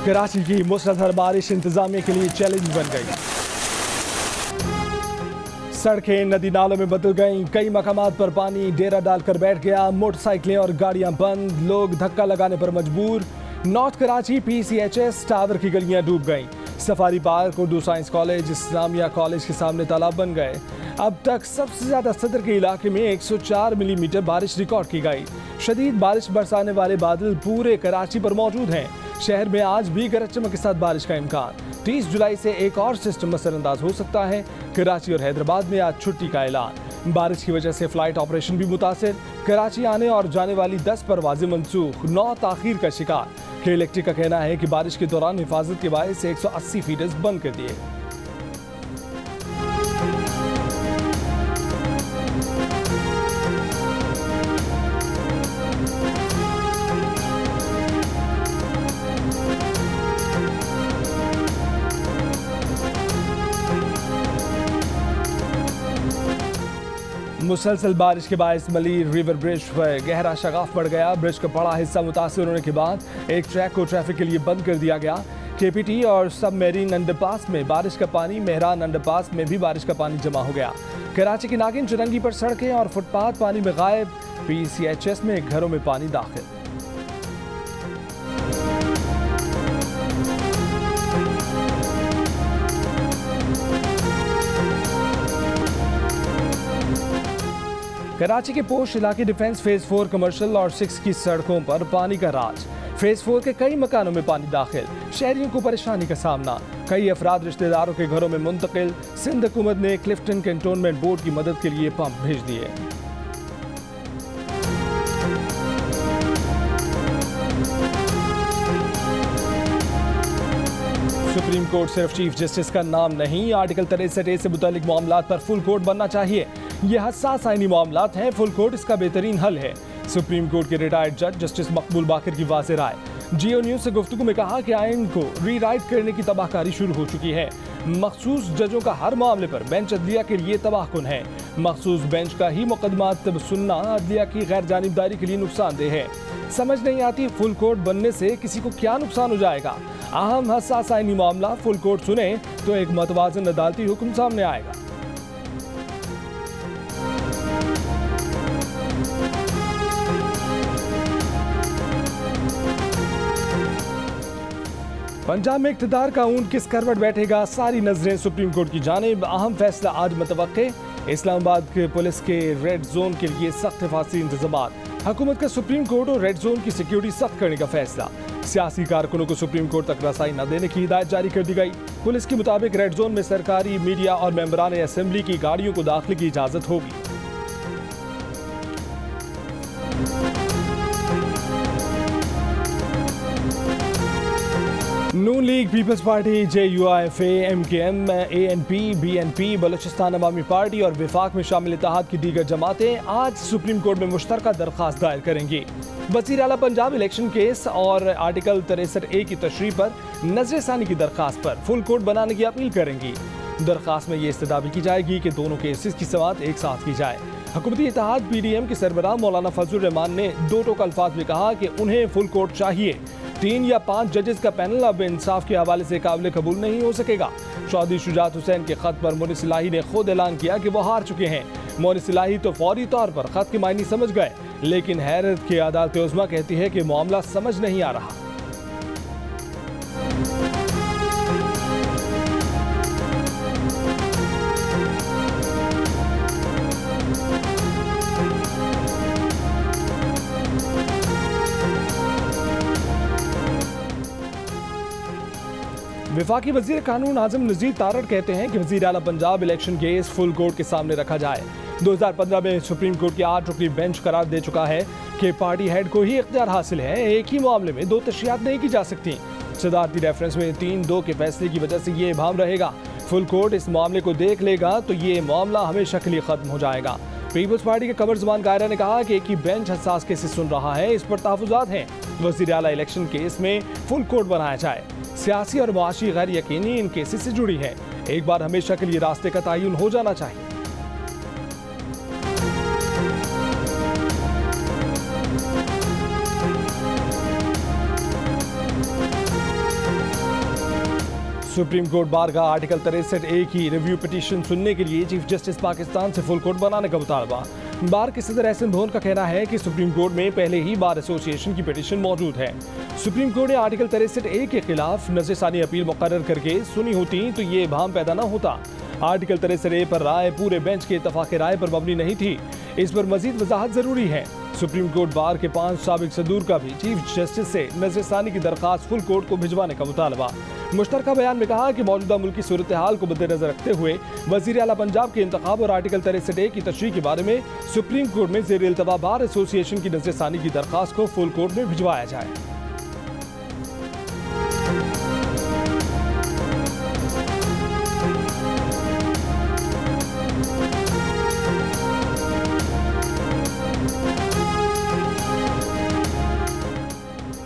कराची की मूसलाधार बारिश इंतजामिया के लिए चैलेंज बन गई। सड़कें नदी नालों में बदल गईं, कई मकामात पर पानी डेरा डालकर बैठ गया, मोटरसाइकिलें और गाड़ियां बंद, लोग धक्का लगाने पर मजबूर। नॉर्थ कराची PCHS टावर की गलियां डूब गईं, safari park, Urdu science college, Islamia college के सामने तालाब बन गए। अब तक सबसे ज्यादा सदर के इलाके में 104 मिलीमीटर बारिश रिकॉर्ड की गई। शदीद बारिश बरसाने वाले बादल पूरे कराची पर मौजूद हैं। शहर में आज भी गरज चमक के साथ बारिश का इम्कान। 30 जुलाई से एक और सिस्टम असरअंदाज हो सकता है। कराची और हैदराबाद में आज छुट्टी का ऐलान। बारिश की वजह से फ्लाइट ऑपरेशन भी मुतासिर। कराची आने और जाने वाली 10 परवाजें मनसूख, 9 ताखीर का शिकार। के इलेक्ट्रिक का कहना है कि बारिश के दौरान हिफाजत के बायस 180 फीडर्स बंद कर दिए। मुसलसल बारिश के बायस मलीर रिवर ब्रिज पर गहरा शगाफ बढ़ गया। ब्रिज का बड़ा हिस्सा मुतासिर होने के बाद एक ट्रैक को ट्रैफिक के लिए बंद कर दिया गया। KPT और सबमरीन अंडरपास में बारिश का पानी, मेहरान अंडरपास में भी बारिश का पानी जमा हो गया। कराची की नागिन चुरंगी पर सड़कें और फुटपाथ पानी में गायब। PCHS में घरों में पानी दाखिल। कराची के पोश इलाके डिफेंस फेज 4 कमर्शियल और 6 की सड़कों पर पानी का राज। फेज 4 के कई मकानों में पानी दाखिल, शहरियों को परेशानी का सामना। कई अफराद रिश्तेदारों के घरों में मुंतकिल। सिंध हुकूमत ने क्लिफ्टन कैंटोनमेंट बोर्ड की मदद के लिए पंप भेज दिए। सुप्रीम कोर्ट सिर्फ चीफ जस्टिस का नाम नहीं, आर्टिकल 63A से मुतालिक मामलात पर फुल कोर्ट बनना चाहिए। ये हसास आईनी मामलात हैं, फुल कोर्ट इसका बेहतरीन हल है। सुप्रीम कोर्ट के रिटायर्ड जज जस्टिस मकबूल बाकिर की वाज़ेह राय। जियो न्यूज से गुफ्तगू में कहा कि आइन को रीराइट करने की तबाहकारी शुरू हो चुकी है। मखसूस जजों का हर मामले पर बेंच अदलिया के लिए तबाहकुन है। मखसूस बेंच का ही मुकदमात सुनना अदलिया की गैर जानिबदारी के लिए नुकसानदेह है। समझ नहीं आती फुल कोर्ट बनने से किसी को क्या नुकसान हो जाएगा। अहम हसास आईनी मामला फुल कोर्ट सुने तो एक मतवाज़न अदालती हुक्म सामने आएगा। पंजाब में इक़्तिदार का ऊंट किस करवट बैठेगा, सारी नजरें सुप्रीम कोर्ट की जानिब। अहम फैसला आज मुतवक्के। इस्लामाबाद के पुलिस के रेड जोन के लिए सख्त हिफाजती इंतजामात। हुकूमत का सुप्रीम कोर्ट और रेड जोन की सिक्योरिटी सख्त करने का फैसला। सियासी कारकुनों को सुप्रीम कोर्ट तक रसाई न देने की हिदायत जारी कर दी गई। पुलिस के मुताबिक रेड जोन में सरकारी, मीडिया और मेंबरान असेंबली की गाड़ियों को दाखिले की इजाजत होगी। Noon league, people's party, JUIFA, MKM, ANP, BNP, Balochistan Awami party और विफाक में शामिल इत्तेहाद की दीगर जमातें आज सुप्रीम कोर्ट में मुश्तरका दरख्वास्त दायर करेंगी। वज़ीर आला पंजाब इलेक्शन केस और आर्टिकल 63A की तशरीह पर नजरसानी की दरख्वास्त पर फुल कोर्ट बनाने की अपील करेंगी। दरख्वास्त में ये इस्तदा भी की जाएगी कि दोनों केसेस की समाअत एक साथ की जाए। हुकूमती इत्तेहाद PDM के सरबराह मौलाना फजलुर रहमान ने दो टोक अल्फाज में कहा कि उन्हें फुल कोर्ट चाहिए। 3 या 5 जजेस का पैनल अब इंसाफ के हवाले से काबिल कबूल नहीं हो सकेगा। चौधरी शुजात हुसैन के खत पर मोनिस इलाही ने खुद ऐलान किया कि वो हार चुके हैं। मोनिस इलाही तो फौरी तौर पर खत के मायने समझ गए, लेकिन हैरत की अदालत उज़्मा कहती है कि मामला समझ नहीं आ रहा। विफाकी वजीर कानून आजम नज़ीर तारड़ कहते हैं कि वजीर आला Punjab election case full court के सामने रखा जाए। 2015 में सुप्रीम कोर्ट की 8 रुकनी बेंच करार दे चुका है कि पार्टी हेड को ही इख्तियार हासिल है। एक ही मामले में 2 तशरीहात नहीं की जा सकती। सदारती रेफरेंस में 3-2 के फैसले की वजह से ये इबाम रहेगा। फुल कोर्ट इस मामले को देख लेगा तो ये मामला हमेशा के लिए खत्म हो जाएगा। पीपल्स पार्टी के कमर ज़मान कायरा ने कहा कि एक ही बेंच हसास केसेस सुन रहा है, इस पर तहफ़्फ़ुज़ात हैं। वज़ीर आला इलेक्शन केस में फुल कोर्ट बनाया जाए। सियासी और मुआशी गैर यकीनी इन केसेस से जुड़ी है। एक बार हमेशा के लिए रास्ते का तयन हो जाना चाहिए। सुप्रीम कोर्ट बार का आर्टिकल 63A की रिव्यू पिटीशन सुनने के लिए चीफ जस्टिस पाकिस्तान से फुल कोर्ट बनाने का मुतालबा। बार के सदर एहसन भोन का कहना है कि सुप्रीम कोर्ट में पहले ही बार एसोसिएशन की पिटीशन मौजूद है। सुप्रीम कोर्ट ने आर्टिकल 63A के खिलाफ नज़रसानी अपील मुकर्रर करके सुनी होती तो ये भाम पैदा न होता। आर्टिकल 63A पर राय पूरे बेंच के इत्तफाक़ राय पर मबनी नहीं थी। इस पर मजीद वजाहत जरूरी है। सुप्रीम कोर्ट बार के 5 साबिक सदूर का भी चीफ जस्टिस से नज़रसानी की दरख्वास्त फुल कोर्ट को भिजवाने का मुतालबा। मुश्तरका बयान में कहा कि मौजूदा मुल्क की सूरत हाल को मद्देनजर रखते हुए वज़ीर आला पंजाब के इंतखाब और आर्टिकल 63A की तशरीह के बारे में सुप्रीम कोर्ट में ज़ेर इल्तवा बार एसोसिएशन की नज़रसानी की दरख्वास्त को फुल कोर्ट में भिजवाया जाए।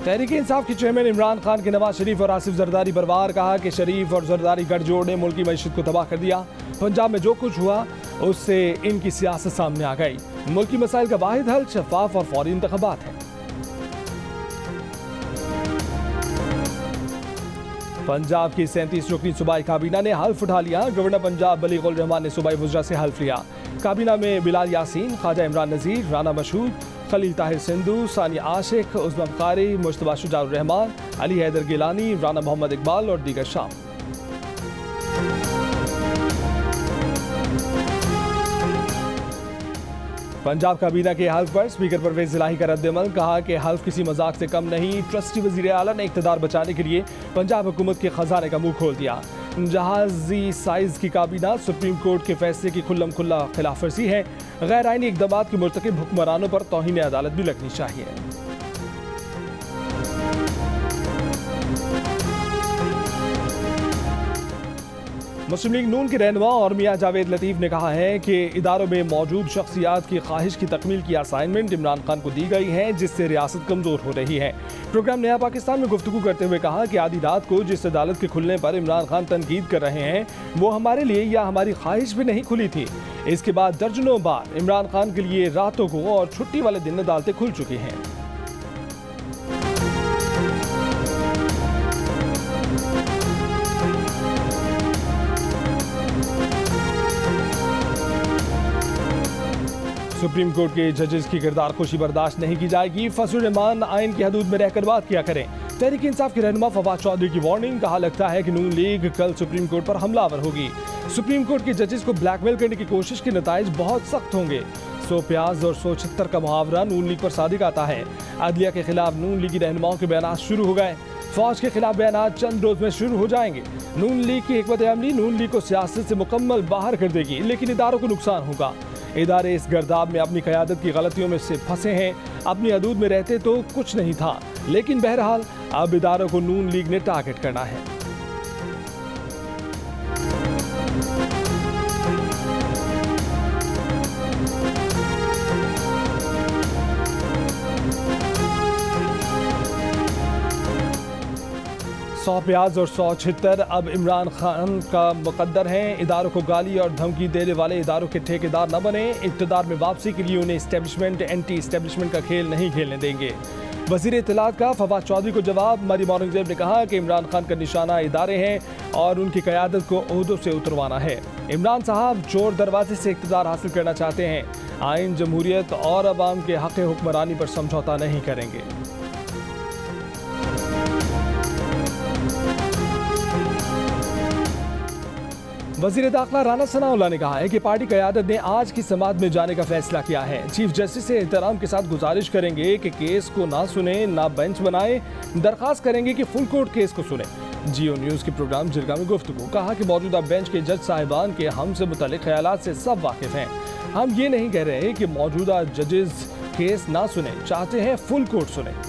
तहरीक इंसाफ के चेयरमैन इमरान खान के नवाज शरीफ और आसिफ जरदारी पर वार कहा कि शरीफ और जरदारी गठजोड़ ने मुल्क की मईशत को तबाह कर दिया। पंजाब में जो कुछ हुआ उससे इनकी सियासत सामने आ गई। मुल्क की मसाइल का वाहिद हल शफाफ और फौरी इंतखाबात है। पंजाब की 37 रुकनी सूबाई काबीना ने हल्फ उठा लिया। गवर्नर पंजाब बलीग उल रहमान ने सूबाई वज़रा से हल्फ लिया। काबीना में बिलाल यासीन, ख्वाजा इमरान नज़ीर, राना मशहूद, खलील ताहिर सिंधु, सानिया आशिक, उस्मान कारी, मुश्तबा शुजाउर रहमान, अली हैदर गिलानी, राना मोहम्मद इकबाल और दीगर शामिल। पंजाब काबीना के हल्फ पर स्पीकर परवेज इलाही का रद्द-ए-अमल। कहा कि हल्फ किसी मजाक से कम नहीं। ट्रस्टी वज़ीर आला ने इक़्तिदार बचाने के लिए पंजाब हुकूमत के खजाने का मुंह खोल दिया। जहाजी साइज की काबीना सुप्रीम कोर्ट के फैसले की खुल्लम खुल्ला खिलाफ वर्जी है। गैर आइनी इक़दामात के मुर्तकिब हुक्मरानों पर तौहीन अदालत भी लगनी चाहिए। मुस्लिम लीग नून के रहनुमा और मियां जावेद लतीफ़ ने कहा है कि इदारों में मौजूद शख्सियात की ख्वाहिश की तकमील की असाइनमेंट इमरान खान को दी गई है, जिससे रियासत कमज़ोर हो रही है। प्रोग्राम नया पाकिस्तान में गुफ्तगू करते हुए कहा कि आधी रात को जिस अदालत के खुलने पर इमरान खान तनकीद कर रहे हैं वो हमारे लिए या हमारी ख्वाहिश भी नहीं खुली थी। इसके बाद दर्जनों बार इमरान खान के लिए रातों को और छुट्टी वाले दिन अदालतें खुल चुकी हैं। सुप्रीम कोर्ट के जजेस की किरदार खुशी बर्दाश्त नहीं की जाएगी। फजलुर रहमान आइन की हदूद में रहकर बात किया करें। तहरीक इंसाफ के रहनुमा फवाद चौधरी की वार्निंग। कहा लगता है कि नून लीग कल सुप्रीम कोर्ट पर हमलावर होगी। सुप्रीम कोर्ट के जजेस को ब्लैकमेल करने की कोशिश के नताइज बहुत सख्त होंगे। 100 प्याज और 176 का मुहावरा नून लीग पर सादिक आता है। अदलिया के खिलाफ नून लीगी रहनुमाओं के बयान शुरू हो गए। फौज के खिलाफ बयान चंद रोज में शुरू हो जाएंगे। नून लीग की हिकमत अमली नून लीग को सियासत से मुकम्मल बाहर कर देगी, लेकिन इदारों को नुकसान होगा। इदारे इस गर्दाब में अपनी क़यादत की गलतियों में से फंसे हैं। अपनी हदूद में रहते तो कुछ नहीं था, लेकिन बहरहाल अब इदारों को नून लीग ने टारगेट करना है। सौ प्याज और 176 अब इमरान खान का मुकद्दर हैं। इदारों को गाली और धमकी देने वाले इदारों के ठेकेदार न बने। इक़्तिदार में वापसी के लिए उन्हें इस्टेब्लिशमेंट एंटी इस्टेब्लिशमेंट का खेल नहीं खेलने देंगे। वज़ीर इत्तलात का फवाद चौधरी को जवाब। मरियम औरंगज़ेब ने कहा कि इमरान खान का निशाना इदारे हैं और उनकी क़यादत को ओहदों से उतरवाना है। इमरान साहब चोर दरवाजे से इक़्तिदार हासिल करना चाहते हैं। आइन, जमहूरियत और अवाम के हक़ हुक्मरानी पर समझौता नहीं करेंगे। वज़ीर दाखिला राना सनाउल्लाह ने कहा है कि पार्टी क़यादत ने आज की समाअत में जाने का फैसला किया है। चीफ जस्टिस से एहतराम के साथ गुजारिश करेंगे कि केस को ना सुने, ना बेंच बनाए। दरख्वास्त करेंगे कि फुल कोर्ट केस को सुने। जियो न्यूज़ के प्रोग्राम जिरगा में गुफ्तगू। कहा कि मौजूदा बेंच के जज साहिबान के हमसे मुतल्लिक़ ख़यालात से सब वाकिफ़ हैं। हम ये नहीं कह रहे कि मौजूदा जजेस केस ना सुने, चाहते हैं फुल कोर्ट सुने।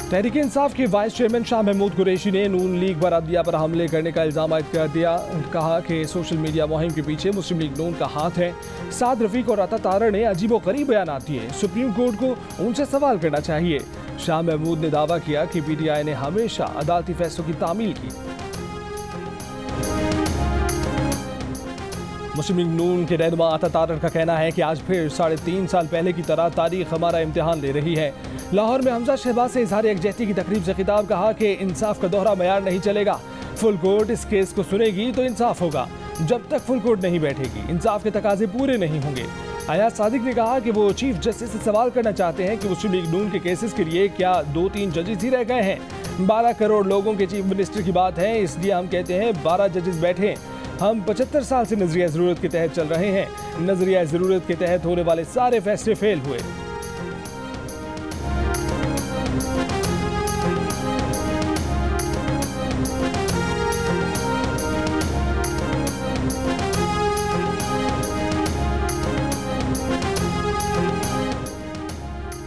तहरीक इंसाफ के वाइस चेयरमैन शाह महमूद कुरैशी ने नून लीग पर अदलिया पर हमले करने का इल्ज़ाम आयद कर दिया। कहा कि सोशल मीडिया मुहिम के पीछे मुस्लिम लीग नून का हाथ है। साद रफीक और अता तारा ने अजीबोगरीब बयान दिए। सुप्रीम कोर्ट को उनसे सवाल करना चाहिए। शाह महमूद ने दावा किया कि PTI ने हमेशा अदालती फैसलों की तामील की। मुस्लिम लीग नून के रहनुमा आता तारड़ का कहना है कि आज फिर 3.5 साल पहले की तरह तारीख हमारा इम्तिहान ले रही है। लाहौर में हमजा शहबाज से इजहार यकजहती की तकरीब से खिताब, कहा कि इंसाफ का दोहरा मयार नहीं चलेगा। फुल कोर्ट इस केस को सुनेगी तो इंसाफ होगा, जब तक फुल कोर्ट नहीं बैठेगी इंसाफ के तकाजे पूरे नहीं होंगे। अयाज सादिक ने कहा कि वो चीफ जस्टिस से सवाल करना चाहते हैं कि मुस्लिम लीग नून के केसेस के लिए क्या 2-3 जजेस ही रह गए हैं। 12 करोड़ लोगों के चीफ मिनिस्टर की बात है, इसलिए हम कहते हैं 12 जजेस बैठे। हम 75 साल से नजरिया ज़रूरत के तहत चल रहे हैं। नजरिया ज़रूरत के तहत होने वाले सारे फैसले फेल हुए।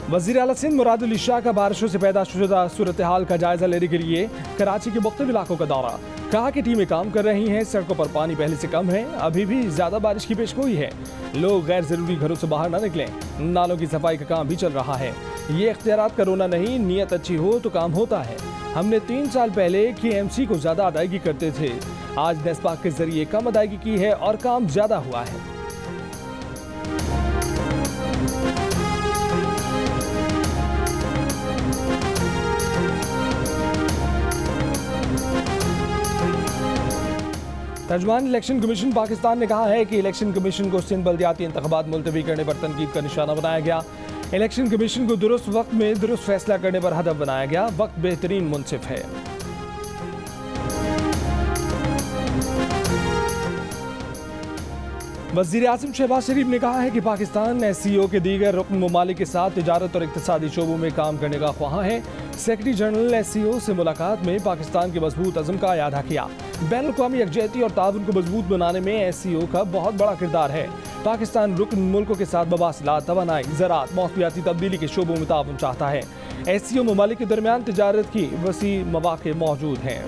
वज़ीर आला सिंध मुराद अली शाह का बारिशों से पैदा शुदा सूरत हाल का जायजा लेने के लिए कराची के मुख्तलिफ इलाकों का दौरा, कहा कि टीमें काम कर रही हैं। सड़कों पर पानी पहले से कम है, अभी भी ज्यादा बारिश की पेशगोई है। लोग गैर जरूरी घरों से बाहर न निकलें। नालों की सफाई का काम भी चल रहा है। ये इख्तियारात करोना नहीं, नियत अच्छी हो तो काम होता है। हमने 3 साल पहले KMC को ज्यादा अदायगी करते थे, आज नेस्पाक के जरिए कम अदायगी की है और काम ज्यादा हुआ है। तर्जुमान इलेक्शन कमीशन पाकिस्तान ने कहा है कि इलेक्शन कमीशन को सिंध बल्दियाती इंतखाबात मुलतवी करने पर तनकीद का निशाना बनाया गया। इलेक्शन कमीशन को दुरुस्त वक्त में दुरुस्त फैसला करने पर हदफ बनाया गया। वक्त बेहतरीन मुनसिफ है। वज़ीर आज़म शहबाज शरीफ ने कहा है कि पाकिस्तान SCO के दीगर रुकन ममालिक के साथ तिजारत और इक़्तिसादी शोबों में काम करने का ख्वाह है। सेक्रेटरी जनरल SCO से मुलाकात में पाकिस्तान के मजबूत अज़म का इयादा किया। बैनुल-अक़वामी यकजहती और ताउन को मजबूत बनाने में SCO का बहुत बड़ा किरदार है। पाकिस्तान रुकन मुल्कों के साथ मवासिलात, तवानाई, ज़राअत, मौसमियाती तब्दीली के शोबों में ताउन चाहता है। SCO ममालिक के दरमियान तिजारत की वसी मौक़े मौजूद हैं।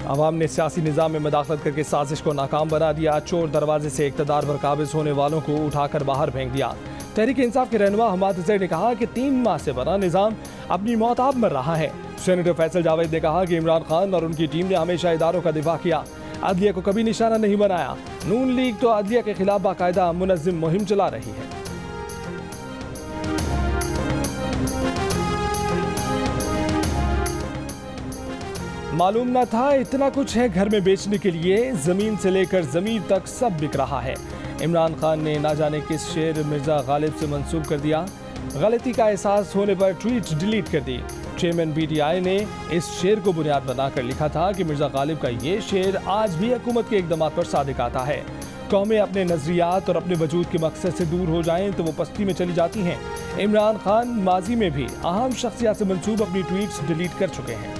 अवाम ने सियासी निज़ाम में मदाखलत करके साजिश को नाकाम बना दिया। चोर दरवाजे से इक़्तिदार पर काबिज होने वालों को उठाकर बाहर फेंक दिया। तहरीक इंसाफ के रहनुमा हमाद अज़हर ने कहा कि 3 माह से बना निज़ाम अपनी मौत आप मर रहा है। सेनेटर फैसल जावेद ने कहा कि इमरान खान और उनकी टीम ने हमेशा इदारों का दिफा किया, अदलिया को कभी निशाना नहीं बनाया। नून लीग तो अदलिया के खिलाफ बाकायदा मुनज़्ज़म मुहिम चला रही है। मालूम न था इतना कुछ है घर में बेचने के लिए, जमीन से लेकर जमीन तक सब बिक रहा है। इमरान खान ने ना जाने किस शेर मिर्जा गालिब से मंसूब कर दिया। गलती का एहसास होने पर ट्वीट डिलीट कर दी। चेयरमैन PTI ने इस शेर को बुनियाद बनाकर लिखा था कि मिर्जा गालिब का ये शेर आज भी हुकूमत के इक़दामात पर सादिक आता है। कौमें अपने नजरियात और अपने वजूद के मकसद से दूर हो जाएं तो वो पस्ती में चली जाती हैं। इमरान खान माजी में भी अहम शख्सियत से मंसूब अपनी ट्वीट्स डिलीट कर चुके हैं।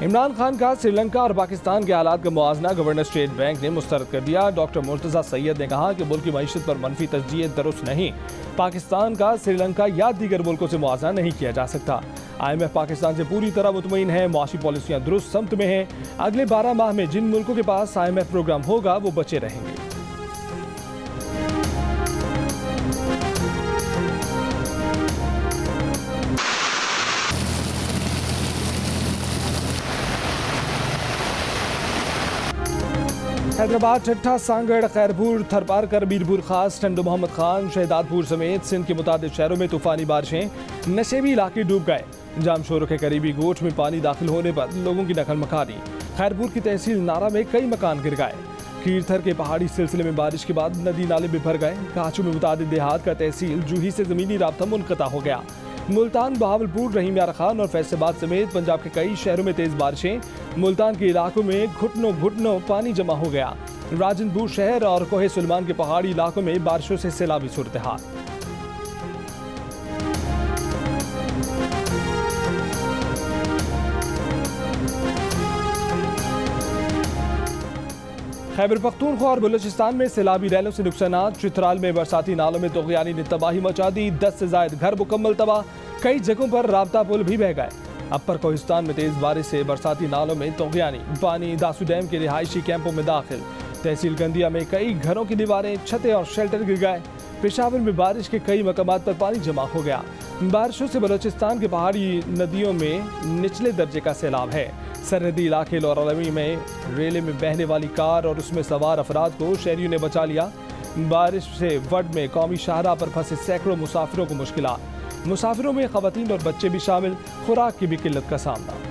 इमरान खान का श्रीलंका और पाकिस्तान के हालात का मुआवजा गवर्नर स्टेट बैंक ने मुस्तरद कर दिया। डॉक्टर मुर्तज़ा सैयद ने कहा कि मुल्क की मईशत पर मनफी तजज़िये दुरुस्त नहीं। पाकिस्तान का श्रीलंका या दीगर मुल्कों से मुआवजा नहीं किया जा सकता। IMF पाकिस्तान से पूरी तरह मुतमईन है, मुआशी पॉलिसियाँ दुरुस्त समत में हैं। अगले 12 माह में जिन मुल्कों के पास IMF प्रोग्राम होगा वो बचे रहेंगे। हैदराबाद, ठट्ठा, सांगड़, खैरपुर, थरपारकर, मीरपुर खास, टंडो मोहम्मद खान, शहदादपुर समेत सिंध के मुतादिद शहरों में तूफानी बारिशें, नशेबी इलाके डूब गए। जामशोरों के करीबी गोठ में पानी दाखिल होने पर लोगों की नकल मकानी। खैरपुर की तहसील नारा में कई मकान गिर गए। कीरथर के पहाड़ी सिलसिले में बारिश के बाद नदी नाले में भर गए। काचू में मुतादिद देहात का तहसील जूही से ज़मीनी राब्ता मुनक़ता हो गया। मुल्तान, बहावलपुर, रहीम यार खान और फैसलाबाद समेत पंजाब के कई शहरों में तेज बारिशें। मुल्तान के इलाकों में घुटनों घुटनों पानी जमा हो गया। राजनपुर शहर और कोहे सुलेमान के पहाड़ी इलाकों में बारिशों से सैलाबी सूरत हाल। खैबर पख्तूनख्वा और बलूचिस्तान में सैलाबी रैलों से नुकसानात। चित्राल में बरसाती नालों में तोग़यानी ने तबाही मचा दी। 10 से ज़ायद घर मुकम्मल तबाह। कई जगहों पर राब्ता पुल भी बह गए। अपर कोहिस्तान में तेज बारिश से बरसाती नालों में तोगयानी, पानी दासू डैम के रिहायशी कैंपों में दाखिल। तहसील गंदिया में कई घरों की दीवारें, छतें और शेल्टर गिर गए। पेशावर में बारिश के कई मकामात पर पानी जमा हो गया। बारिशों से बलूचिस्तान के पहाड़ी नदियों में निचले दर्जे का सैलाब है। सरहदी इलाके लौर अलमी में रेले में बहने वाली कार और उसमें सवार अफराद को शहरियों ने बचा लिया। बारिश से वड में कौमी शाहराह पर फंसे सैकड़ों मुसाफिरों को मुश्किलात। मुसाफिरों में खवातीन और बच्चे भी शामिल। खुराक की भी किल्लत का सामना।